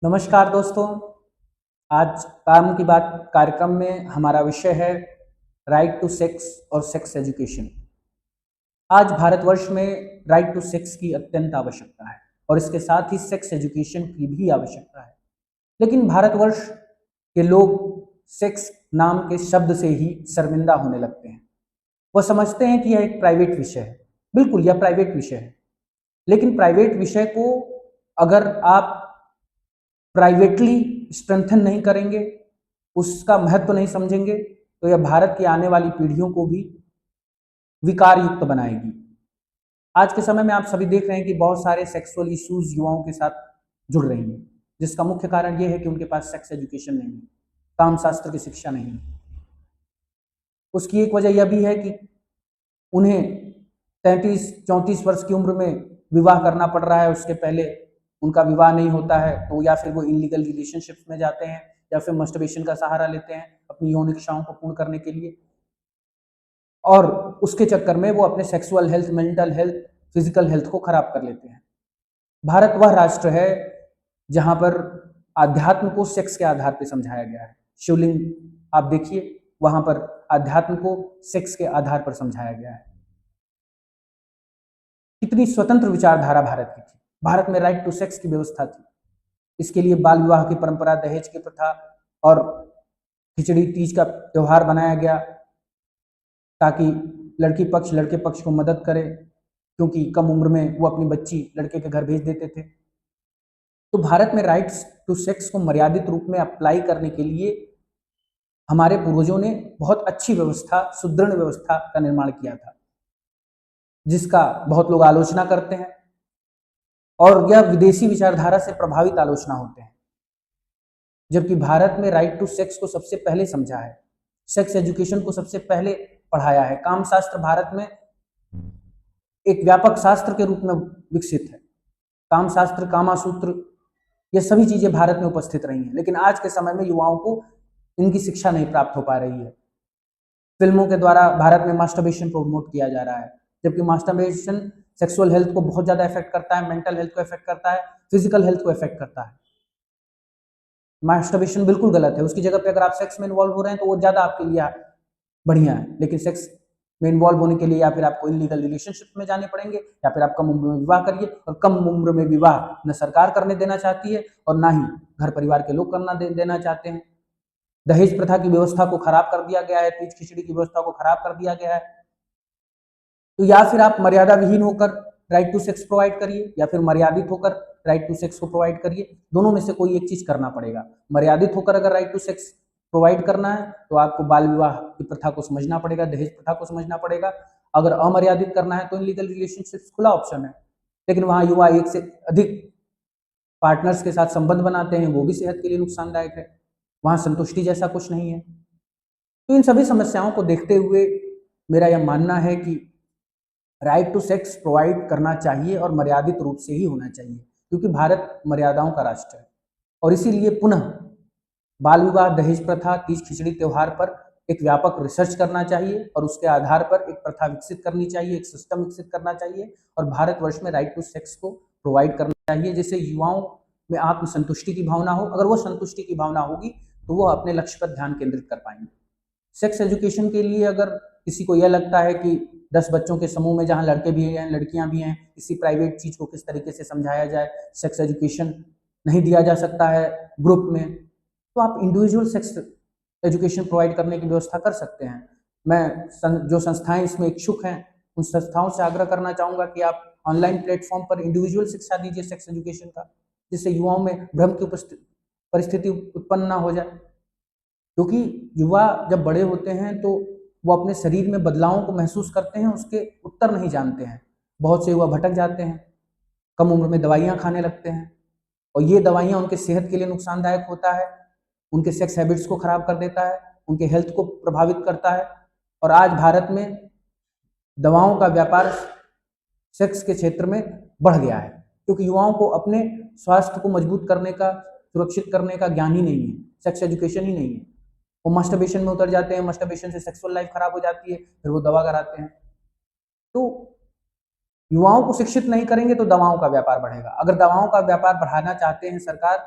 नमस्कार दोस्तों। आज काम की बात कार्यक्रम में हमारा विषय है राइट टू सेक्स और सेक्स एजुकेशन। आज भारतवर्ष में राइट टू सेक्स की अत्यंत आवश्यकता है और इसके साथ ही सेक्स एजुकेशन की भी आवश्यकता है। लेकिन भारतवर्ष के लोग सेक्स नाम के शब्द से ही शर्मिंदा होने लगते हैं। वह समझते हैं कि यह एक प्राइवेट विषय है। बिल्कुल, यह प्राइवेट विषय है, लेकिन प्राइवेट विषय को अगर आप प्राइवेटली स्ट्रेंथन नहीं करेंगे, उसका महत्व नहीं समझेंगे, तो यह भारत की आने वाली पीढ़ियों को भी विकार युक्त बनाएगी। आज के समय में आप सभी देख रहे हैं कि बहुत सारे सेक्सुअल इश्यूज युवाओं के साथ जुड़ रही हैं, जिसका मुख्य कारण यह है कि उनके पास सेक्स एजुकेशन नहीं है, काम शास्त्र की शिक्षा नहीं है। उसकी एक वजह यह भी है कि उन्हें 33-34 वर्ष की उम्र में विवाह करना पड़ रहा है। उसके पहले उनका विवाह नहीं होता है, तो या फिर वो इलीगल रिलेशनशिप्स में जाते हैं या फिर मस्टरबेशन का सहारा लेते हैं अपनी यौन इच्छाओं को पूर्ण करने के लिए, और उसके चक्कर में वो अपने sexual health, mental health, physical health को खराब कर लेते हैं। भारत वह राष्ट्र है जहां पर आध्यात्म को सेक्स के आधार पर समझाया गया है। शिवलिंग आप देखिए, वहां पर आध्यात्म को सेक्स के आधार पर समझाया गया है। कितनी स्वतंत्र विचारधारा भारत की थी। भारत में राइट टू सेक्स की व्यवस्था थी। इसके लिए बाल विवाह की परंपरा, दहेज की प्रथा और खिचड़ी तीज का त्योहार बनाया गया ताकि लड़की पक्ष लड़के पक्ष को मदद करे, क्योंकि कम उम्र में वो अपनी बच्ची लड़के के घर भेज देते थे। तो भारत में राइट्स टू सेक्स को मर्यादित रूप में अप्लाई करने के लिए हमारे पूर्वजों ने बहुत अच्छी व्यवस्था, सुदृढ़ व्यवस्था का निर्माण किया था, जिसका बहुत लोग आलोचना करते हैं और यह विदेशी विचारधारा से प्रभावित आलोचना होते हैं। जबकि भारत में राइट टू सेक्स को सबसे पहले समझा है, सेक्स एजुकेशन को सबसे पहले पढ़ाया है। काम शास्त्र भारत में एक व्यापक शास्त्र के रूप में विकसित है। काम शास्त्र, कामा सूत्र, ये सभी चीजें भारत में उपस्थित रही हैं, लेकिन आज के समय में युवाओं को इनकी शिक्षा नहीं प्राप्त हो पा रही है। फिल्मों के द्वारा भारत में मास्टरबेशन प्रमोट किया जा रहा है, जबकि मास्टरबेशन सेक्सुअल हेल्थ को बहुत ज्यादा इफेक्ट करता है, मेंटल हेल्थ को इफेक्ट करता है, फिजिकल हेल्थ को इफेक्ट करता है। मास्टरबेशन बिल्कुल गलत है। उसकी जगह पे अगर आप सेक्स में इन्वॉल्व हो रहे हैं तो वो ज्यादा आपके लिए बढ़िया है, लेकिन सेक्स में इन्वॉल्व होने के लिए या फिर आपको इलीगल रिलेशनशिप में जाने पड़ेंगे या फिर आप कम उम्र में विवाह करिए, और कम उम्र में विवाह न सरकार करने देना चाहती है और ना ही घर परिवार के लोग करना देना चाहते हैं। दहेज प्रथा की व्यवस्था को खराब कर दिया गया है, तीज खिचड़ी की व्यवस्था को खराब कर दिया गया है। तो या फिर आप मर्यादा विहीन होकर राइट टू सेक्स प्रोवाइड करिए या फिर मर्यादित होकर राइट टू सेक्स को प्रोवाइड करिए। दोनों में से कोई एक चीज करना पड़ेगा। मर्यादित होकर अगर राइट टू सेक्स प्रोवाइड करना है तो आपको बाल विवाह की प्रथा को समझना पड़ेगा, दहेज प्रथा को समझना पड़ेगा। अगर अमर्यादित करना है तो इनलीगल रिलेशनशिप खुला ऑप्शन है, लेकिन वहां युवा एक से अधिक पार्टनर्स के साथ संबंध बनाते हैं, वो भी सेहत के लिए नुकसानदायक है। वहां संतुष्टि जैसा कुछ नहीं है। तो इन सभी समस्याओं को देखते हुए मेरा यह मानना है कि राइट टू सेक्स प्रोवाइड करना चाहिए और मर्यादित रूप से ही होना चाहिए, क्योंकि भारत मर्यादाओं का राष्ट्र है। और इसीलिए पुनः बाल विवाह, दहेज प्रथा, तीज खिचड़ी त्योहार पर एक व्यापक रिसर्च करना चाहिए और उसके आधार पर एक प्रथा विकसित करनी चाहिए, एक सिस्टम विकसित करना चाहिए और भारतवर्ष में राइट टू सेक्स को प्रोवाइड करना चाहिए, जिससे युवाओं में आत्मसंतुष्टि की भावना हो। अगर वो संतुष्टि की भावना होगी तो वो अपने लक्ष्य पर ध्यान केंद्रित कर पाएंगे। सेक्स एजुकेशन के लिए अगर किसी को यह लगता है कि 10 बच्चों के समूह में जहां लड़के भी हैं लड़कियां भी हैं, इसी प्राइवेट चीज को किस तरीके से समझाया जाए, सेक्स एजुकेशन नहीं दिया जा सकता है ग्रुप में, तो आप इंडिविजुअल सेक्स एजुकेशन प्रोवाइड करने की व्यवस्था कर सकते हैं। मैं जो संस्थाएं इसमें इच्छुक हैं उन संस्थाओं से आग्रह करना चाहूंगा कि आप ऑनलाइन प्लेटफॉर्म पर इंडिविजुअल शिक्षा दीजिए सेक्स एजुकेशन का, जिससे युवाओं में भ्रम की परिस्थिति उत्पन्न ना हो जाए। क्योंकि युवा जब बड़े होते हैं तो वो अपने शरीर में बदलावों को महसूस करते हैं, उसके उत्तर नहीं जानते हैं। बहुत से युवा भटक जाते हैं, कम उम्र में दवाइयाँ खाने लगते हैं और ये दवाइयाँ उनके सेहत के लिए नुकसानदायक होता है, उनके सेक्स हैबिट्स को खराब कर देता है, उनके हेल्थ को प्रभावित करता है। और आज भारत में दवाओं का व्यापार सेक्स के क्षेत्र में बढ़ गया है, क्योंकि युवाओं को अपने स्वास्थ्य को मजबूत करने का, सुरक्षित करने का ज्ञान ही नहीं है, सेक्स एजुकेशन ही नहीं है। वो मास्टरबेशन में उतर जाते हैं, मास्टरबेशन से सेक्सुअल लाइफ खराब हो जाती है, फिर वो दवा कराते हैं। तो युवाओं को शिक्षित नहीं करेंगे तो दवाओं का व्यापार बढ़ेगा। अगर दवाओं का व्यापार बढ़ाना चाहते हैं सरकार,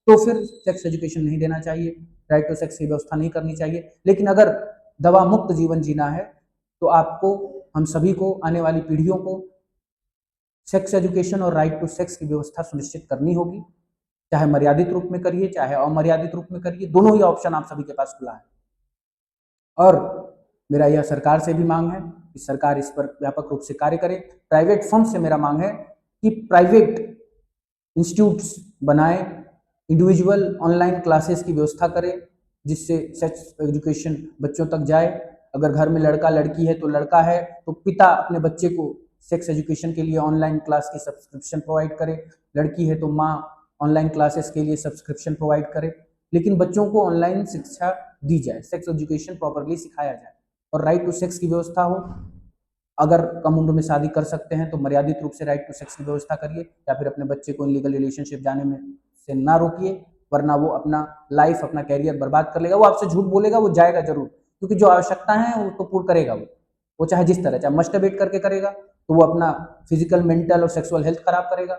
तो फिर सेक्स एजुकेशन नहीं देना चाहिए, राइट टू सेक्स की व्यवस्था नहीं करनी चाहिए। लेकिन अगर दवा मुक्त जीवन जीना है तो आपको, हम सभी को, आने वाली पीढ़ियों को सेक्स एजुकेशन और राइट टू सेक्स की व्यवस्था सुनिश्चित करनी होगी। चाहे मर्यादित रूप में करिए, चाहे अमर्यादित रूप में करिए, दोनों ही ऑप्शन आप सभी के पास खुला है। और मेरा यह सरकार से भी मांग है कि सरकार इस पर व्यापक रूप से कार्य करे। प्राइवेट फर्म से मेरा मांग है कि प्राइवेट इंस्टीट्यूट्स बनाए, इंडिविजुअल ऑनलाइन क्लासेस की व्यवस्था करे, जिससे सेक्स एजुकेशन बच्चों तक जाए। अगर घर में लड़का लड़की है तो लड़का है तो पिता अपने बच्चे को सेक्स एजुकेशन के लिए ऑनलाइन क्लास की सब्सक्रिप्शन प्रोवाइड करे, लड़की है तो माँ ऑनलाइन क्लासेस के लिए सब्सक्रिप्शन प्रोवाइड करे। लेकिन बच्चों को ऑनलाइन शिक्षा दी जाए, सेक्स एजुकेशन प्रॉपरली सिखाया जाए और राइट टू सेक्स की व्यवस्था हो। अगर कम उम्र में शादी कर सकते हैं तो मर्यादित रूप से राइट टू सेक्स की व्यवस्था करिए, या फिर अपने बच्चे को इनलीगल रिलेशनशिप जाने में से ना रोकिए, वरना वो अपना लाइफ, अपना कैरियर बर्बाद कर लेगा। वो आपसे झूठ बोलेगा, वो जाएगा जरूर, क्योंकि जो आवश्यकता है वो तो पूर्ण करेगा। वो चाहे जिस तरह, चाहे मस्टरबेट करके करेगा तो वो अपना फिजिकल, मेंटल और सेक्सुअल हेल्थ खराब करेगा।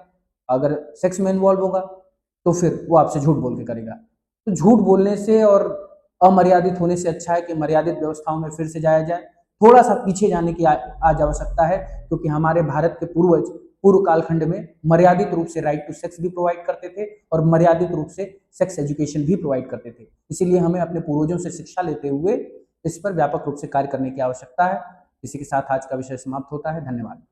अगर सेक्स में इन्वॉल्व होगा तो फिर वो आपसे झूठ बोल के करेगा। तो झूठ बोलने से और अमर्यादित होने से अच्छा है कि मर्यादित व्यवस्थाओं में फिर से जाया जाए। थोड़ा सा पीछे जाने की आज आवश्यकता है, क्योंकि हमारे भारत के पूर्वज पूर्व कालखंड में मर्यादित रूप से राइट टू सेक्स भी प्रोवाइड करते थे और मर्यादित रूप से सेक्स एजुकेशन भी प्रोवाइड करते थे। इसीलिए हमें अपने पूर्वजों से शिक्षा लेते हुए इस पर व्यापक रूप से कार्य करने की आवश्यकता है। इसी के साथ आज का विषय समाप्त होता है। धन्यवाद।